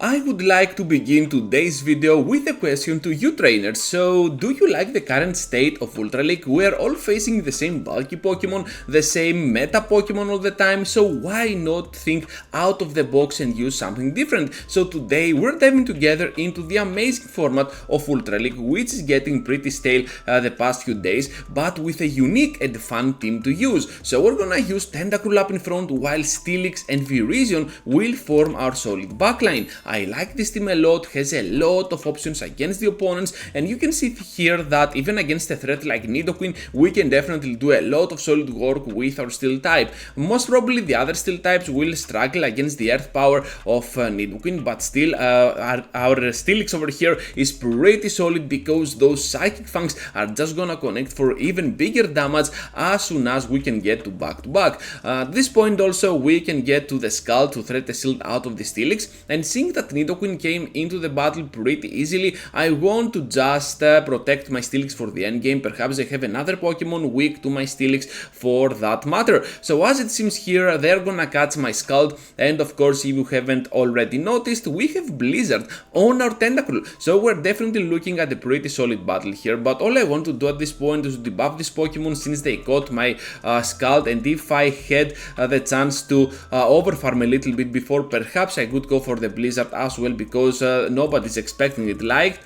I would like to begin today's video with a question to you trainers. So, do you like the current state of Ultra League? We are all facing the same bulky Pokemon, the same meta Pokemon all the time, so why not think out of the box and use something different? So today we're diving together into the amazing format of Ultra League, which is getting pretty stale the past few days, but with a unique and fun team to use. So we're gonna use Tentacool up in front while Steelix and Virizion will form our solid backline. I like this team a lot, has a lot of options against the opponents, and you can see here that even against a threat like Nidoqueen, we can definitely do a lot of solid work with our Steel type. Most probably the other Steel types will struggle against the Earth power of Nidoqueen, but still our Steelix over here is pretty solid because those Psychic Fangs are just gonna connect for even bigger damage as soon as we can get to back. At this point also we can get to the Skull to threat a shield out of the Steelix, and seeing that Nidoqueen came into the battle pretty easily, I want to just protect my Steelix for the end game. Perhaps I have another Pokemon weak to my Steelix for that matter. So as it seems here, they're gonna catch my Scald, and of course if you haven't already noticed, we have Blizzard on our Tentacool, so we're definitely looking at a pretty solid battle here. But all I want to do at this point is to debuff this Pokemon since they caught my Scald, and if I had the chance to overfarm a little bit before, perhaps I could go for the Blizzard as well, because nobody's expecting it, right?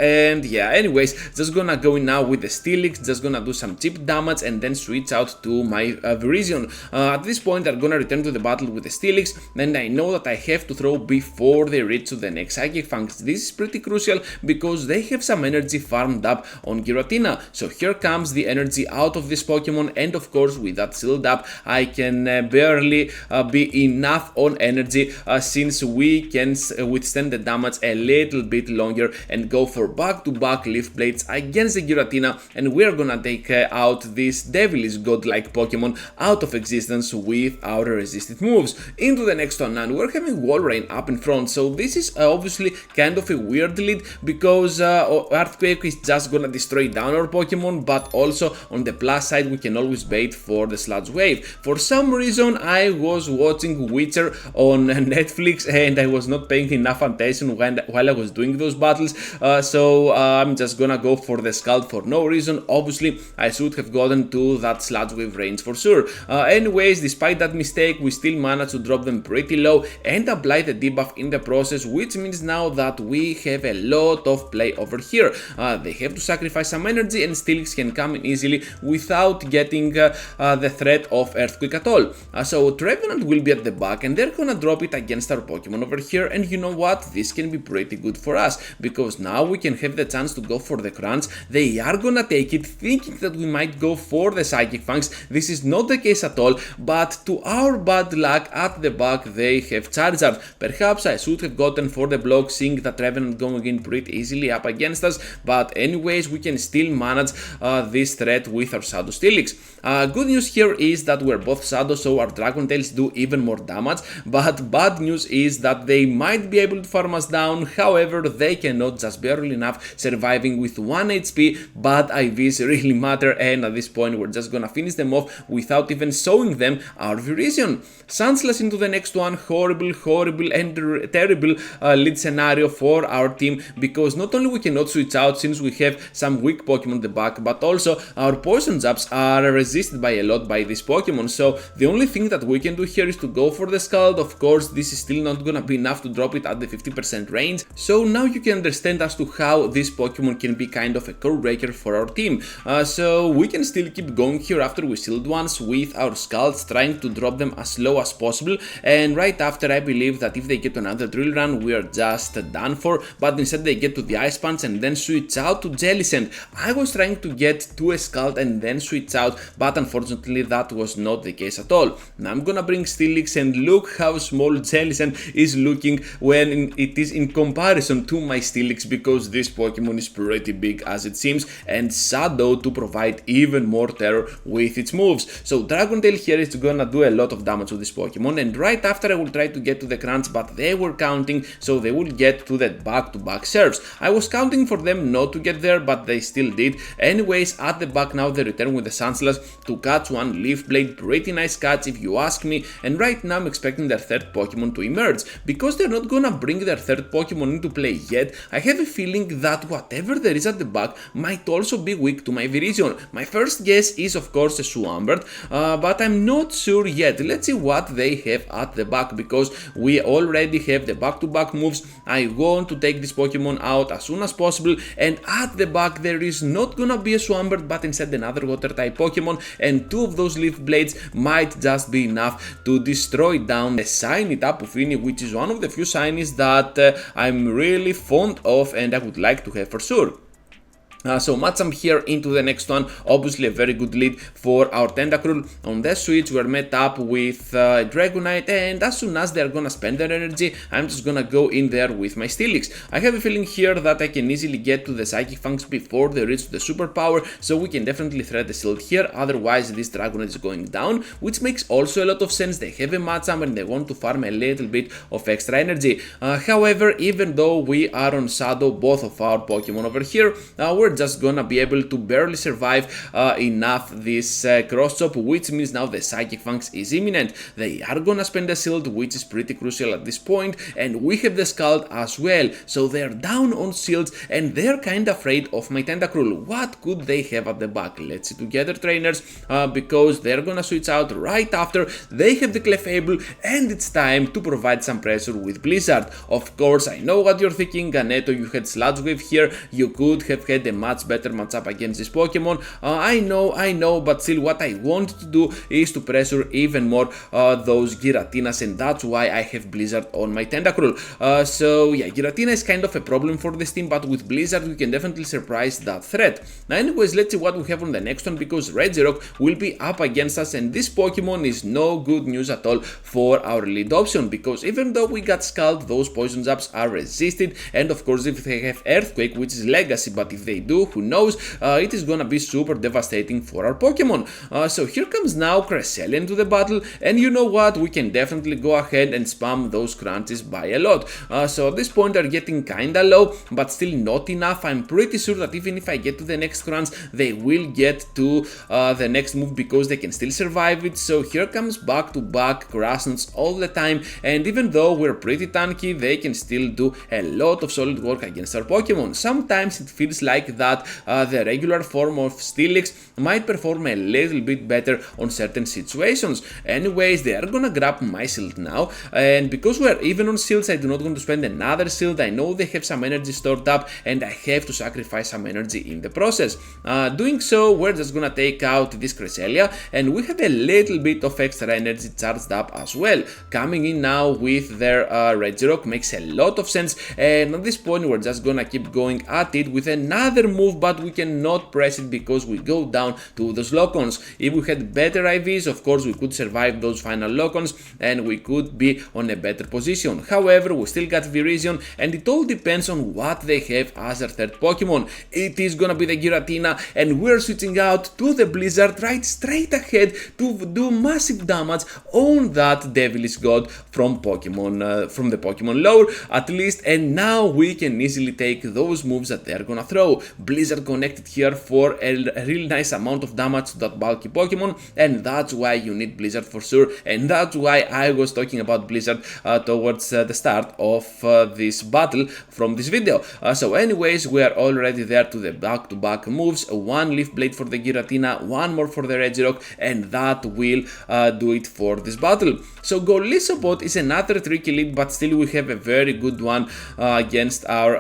And yeah, anyways, just gonna go in now with the Steelix, just gonna do some cheap damage and then switch out to my Virizion. At this point I'm gonna return to the battle with the Steelix, and I know that I have to throw before they reach to the next Psychic Fangs. This is pretty crucial because they have some energy farmed up on Giratina. So here comes the energy out of this Pokemon, and of course with that shield up I can barely be enough on energy since we can withstand the damage a little bit longer and go for back-to-back Leaf Blades against the Giratina, and we're gonna take out this devilish godlike Pokemon out of existence with our resisted moves. Into the next one, and we're having Walrein up in front, so this is obviously kind of a weird lead because Earthquake is just gonna destroy down our Pokemon, but also on the plus side we can always bait for the Sludge Wave. For some reason I was watching Witcher on Netflix and I was not paying enough attention while I was doing those battles, so I'm just gonna go for the Scald for no reason. Obviously I should have gotten to that Sludge Wave range for sure. Anyways, despite that mistake, we still managed to drop them pretty low and apply the debuff in the process, which means now that we have a lot of play over here. They have to sacrifice some energy and Steelix can come in easily without getting the threat of Earthquake at all. So Trevenant will be at the back and they're gonna drop it against our Pokemon over here, and you know what, this can be pretty good for us because now we can have the chance to go for the crunch. They are gonna take it thinking that we might go for the Psychic Fangs. This is not the case at all, but to our bad luck at the back they have Charizard. Perhaps I should have gotten for the block, seeing that Revenant going in pretty easily up against us, but anyways we can still manage this threat with our Shadow Steelix. Good news here is that we're both Shadow, so our Dragon Tails do even more damage, but bad news is that they might be able to farm us down. However, they cannot, just barely enough, surviving with 1 HP. Bad IVs really matter, and at this point we're just gonna finish them off without even showing them our Virizion. Sunslash into the next one. Horrible and terrible lead scenario for our team, because not only we cannot switch out since we have some weak Pokemon at the back, but also our poison jabs are resisted by a lot by this Pokemon. So the only thing that we can do here is to go for the Scald. Of course this is still not gonna be enough to drop it at the 50% range, so now you can understand as to how this Pokemon can be kind of a core breaker for our team. So we can still keep going here after we shield once with our Scalds, trying to drop them as low as possible, and right after I believe that if they get another Drill Run we are just done for, but instead they get to the Ice Punch and then switch out to Jellicent. I was trying to get to a Scald and then switch out, but unfortunately that was not the case at all. Now I'm gonna bring Steelix, and look how small Jellicent is looking when it is in comparison to my Steelix, because this Pokemon is pretty big as it seems, and Shadow to provide even more terror with its moves. So Dragon Tail here is gonna do a lot of damage to this Pokemon, and right after I will try to get to the crunch, but they were counting, so they will get to that back-to-back serves. I was counting for them not to get there, but they still did. Anyways, at the back now they return with the Sunslash to catch one Leaf Blade. Pretty nice catch if you ask me, and right now I'm expecting their third Pokemon to emerge, because because they're not gonna bring their third Pokemon into play yet, I have a feeling that whatever there is at the back might also be weak to my Virizion. My first guess is of course a Swampert, but I'm not sure yet. Let's see what they have at the back, because we already have the back-to-back moves. I want to take this Pokemon out as soon as possible, and at the back there is not gonna be a Swampert but instead another Water-type Pokemon, and two of those Leaf Blades might just be enough to destroy down a shiny Tapu Fini, which is one of the few shinies that I'm really fond of and I would like to have for sure. So Machamp here into the next one, obviously a very good lead for our Tentacruel. On the switch we're met up with Dragonite, and as soon as they're gonna spend their energy, I'm just gonna go in there with my Steelix. I have a feeling here that I can easily get to the Psychic Fangs before they reach the superpower, so we can definitely thread the shield here, otherwise this Dragonite is going down, which makes also a lot of sense. They have a Machamp and they want to farm a little bit of extra energy. However, even though we are on Shadow, both of our Pokemon over here, we're just gonna be able to barely survive enough this cross chop, which means now the Psychic Fangs is imminent. They are gonna spend a shield, which is pretty crucial at this point, and we have the Scald as well, so they're down on shields and they're kinda afraid of my Tentacruel. What could they have at the back? Let's see together, trainers, because they're gonna switch out right after. They have the Clefable, and it's time to provide some pressure with Blizzard. Of course, I know what you're thinking, Ganeto, you had Sludge Wave here, you could have had a much better matchup against this Pokemon. I know, but still what I want to do is to pressure even more those Giratinas, and that's why I have Blizzard on my Tentacruel. So yeah, Giratina is kind of a problem for this team, but with Blizzard we can definitely surprise that threat. Now anyways, let's see what we have on the next one, because Regirock will be up against us, and this Pokemon is no good news at all for our lead option, because even though we got Scald, those Poison Jabs are resisted, and of course if they have Earthquake, which is Legacy, but if they do, who knows, it is gonna be super devastating for our Pokemon. So here comes now Cresselia into the battle, and you know what, we can definitely go ahead and spam those crunches by a lot. So at this point they're getting kinda low, but still not enough. I'm pretty sure that even if I get to the next crunch, they will get to the next move, because they can still survive it. So here comes back-to-back Grassnots all the time, and even though we're pretty tanky, they can still do a lot of solid work against our Pokemon. Sometimes it feels like that the regular form of Steelix might perform a little bit better on certain situations. Anyways, they are gonna grab my shield now, and because we're even on shields, I do not want to spend another shield. I know they have some energy stored up, and I have to sacrifice some energy in the process. Doing so, we're just gonna take out this Cresselia, and we have a little bit of extra energy charged up as well. Coming in now with their Regirock makes a lot of sense, and at this point we're just gonna keep going at it with another move, but we cannot press it because we go down to those Lock-ons. If we had better IVs, of course we could survive those final Lock-ons and we could be on a better position. However, we still got Virizion, and it all depends on what they have as their third Pokemon. It is gonna be the Giratina, and we're switching out to the Blizzard right straight ahead to do massive damage on that Devilish God from the Pokemon lore at least, and now we can easily take those moves that they're gonna throw. Blizzard connected here for a really nice amount of damage to that bulky Pokemon, and that's why you need Blizzard for sure, and that's why I was talking about Blizzard towards the start of this battle from this video. So anyways, we are already there to the back-to-back moves. One Leaf Blade for the Giratina, one more for the Regirock, and that will do it for this battle. So Golisopod is another tricky lead, but still we have a very good one against our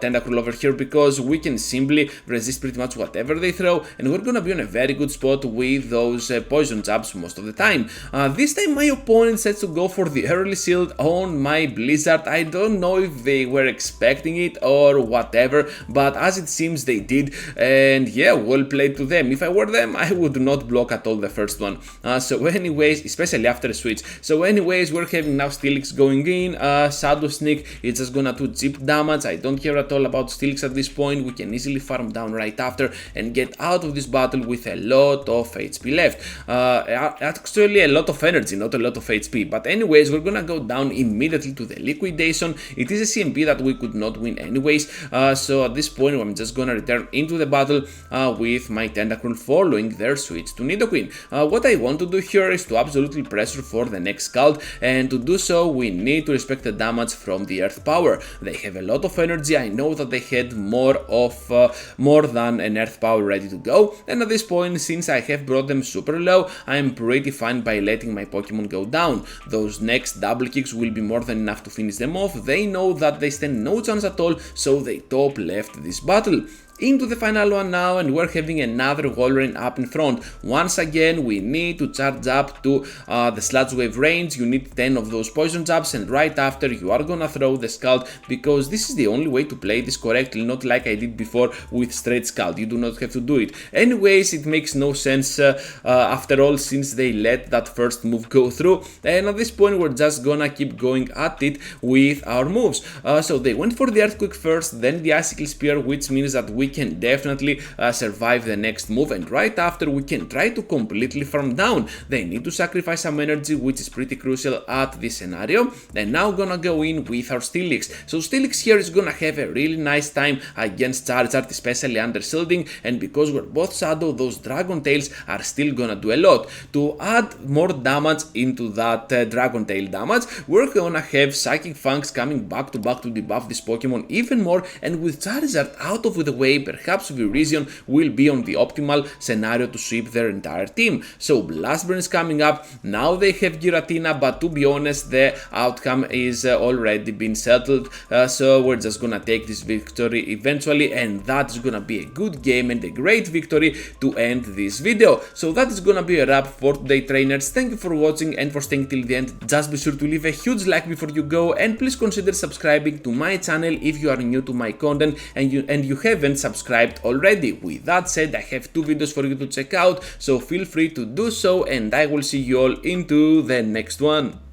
Tentacruel over here, because we can simply resist pretty much whatever they throw, and we're gonna be on a very good spot with those Poison Jabs most of the time. This time my opponent said to go for the early shield on my Blizzard. I don't know if they were expecting it or whatever, but as it seems they did, and yeah, well played to them. If I were them, I would not block at all the first one. So anyways, especially after a switch. So anyways, we're having now Steelix going in. Shadow Sneak is just gonna do cheap damage. I don't care at all about Steelix at this point. We can easily easily farm down right after and get out of this battle with a lot of HP left. Actually a lot of energy, not a lot of HP, but anyways, we're gonna go down immediately to the liquidation. It is a CMP that we could not win anyways, so at this point I'm just gonna return into the battle with my Tentacruel following their switch to Nidoqueen. What I want to do here is to absolutely pressure for the next Scald, and to do so we need to respect the damage from the Earth Power. They have a lot of energy. I know that they had more than an Earth Power ready to go, and at this point, since I have brought them super low, I am pretty fine by letting my Pokemon go down. Those next double kicks will be more than enough to finish them off. They know that they stand no chance at all, so they top left this battle. Into the final one now, and we're having another Walrein up in front. Once again, we need to charge up to the Sludge Wave range. You need 10 of those poison jabs, and right after you are gonna throw the Scald, because this is the only way to play this correctly, not like I did before with straight Scald. You do not have to do it. Anyways, it makes no sense after all, since they let that first move go through, and at this point we're just gonna keep going at it with our moves. So they went for the Earthquake first, then the Icicle Spear, which means that we can definitely survive the next move, and right after we can try to completely farm down. They need to sacrifice some energy, which is pretty crucial at this scenario, and now gonna go in with our Steelix. So Steelix here is gonna have a really nice time against Charizard, especially under shielding, and because we're both Shadow, those Dragon Tails are still gonna do a lot. To add more damage into that Dragon Tail damage, we're gonna have Psychic Fangs coming back to debuff this Pokemon even more, and with Charizard out of the way, perhaps Virizion will be on the optimal scenario to sweep their entire team. So Blast Burn is coming up, now they have Giratina, but to be honest, the outcome is already been settled, so we're just gonna take this victory eventually, and that's gonna be a good game and a great victory to end this video. So that is gonna be a wrap for today, trainers. Thank you for watching and for staying till the end. Just be sure to leave a huge like before you go, and please consider subscribing to my channel if you are new to my content and you haven't subscribed already. With that said, I have 2 videos for you to check out, so feel free to do so, and I will see you all into the next one.